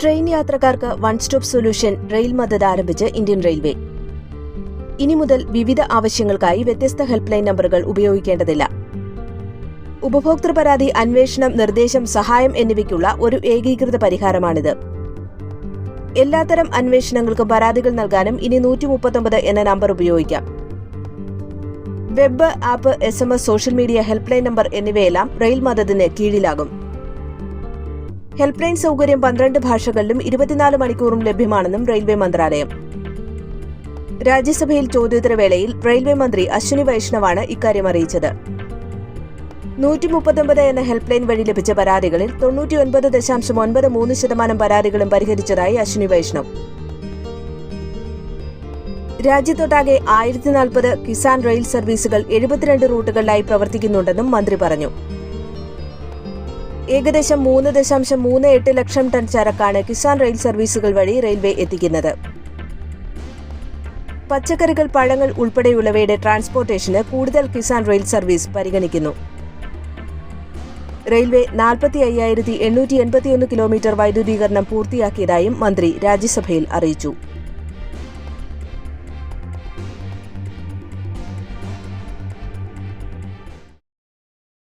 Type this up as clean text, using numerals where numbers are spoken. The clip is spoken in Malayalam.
ട്രെയിൻ യാത്രക്കാർക്ക് one stop solution rail Madad ആരംഭിച്ച് ഇന്ത്യൻ റെയിൽവേ. ഇനി മുതൽ വിവിധ ആവശ്യങ്ങൾക്കായി വ്യത്യസ്ത ഹെൽപ്പ് ലൈൻ നമ്പറുകൾ ഉപയോഗിക്കേണ്ടതില്ല. ഉപഭോക്തൃ പരാതി അന്വേഷണം, നിർദ്ദേശം, സഹായം എന്നിവയ്ക്കുള്ള ഒരു ഏകീകൃത പരിഹാരമാണിത്. എല്ലാത്തരം അന്വേഷണങ്ങൾക്കും പരാതികൾ നൽകാനും ഇനി 139 എന്ന നമ്പർ ഉപയോഗിക്കാം. Web, app, SMS, social media, help line number എന്നിവയെല്ലാം റെയിൽ മദദിന് കീഴിലാകും. ഹെൽപ്പ് ലൈൻ സൗകര്യം 12 ഭാഷകളിലും 24 മണിക്കൂറും ലഭ്യമാണെന്നും റെയിൽവേ മന്ത്രാലയം. രാജ്യസഭയിൽ ചോദ്യോത്തരവേളയിൽ റെയിൽവേ മന്ത്രി അശ്വിനി വൈഷ്ണവാണ് ഇക്കാര്യം അറിയിച്ചത്. 139 എന്ന ഹെൽപ്പ് ലൈൻ വഴി ലഭിച്ച പരാതികളിൽ 99.93% പരാതികളും പരിഹരിച്ചതായി അശ്വിനി വൈഷ്ണവ്. രാജ്യത്തൊട്ടാകെ 1040 കിസാൻ റെയിൽ സർവീസുകൾ 72 റൂട്ടുകളിലായി പ്രവർത്തിക്കുന്നുണ്ടെന്നും മന്ത്രി പറഞ്ഞു. ഏകദേശം 3.38 ലക്ഷം ടൺ ചരക്കാണ് കിസാൻ റെയിൽ സർവീസുകൾ വഴി റെയിൽവേ എത്തിക്കുന്നത്. പച്ചക്കറികൾ, പഴങ്ങൾ ഉൾപ്പെടെയുള്ളവയുടെ ട്രാൻസ്പോർട്ടേഷന് കൂടുതൽ കിസാൻ റെയിൽ സർവീസ് പരിഗണിക്കുന്നു. റെയിൽവേ 45,881 കിലോമീറ്റർ വൈദ്യുതീകരണം പൂർത്തിയാക്കിയതായും മന്ത്രി രാജ്യസഭയിൽ അറിയിച്ചു.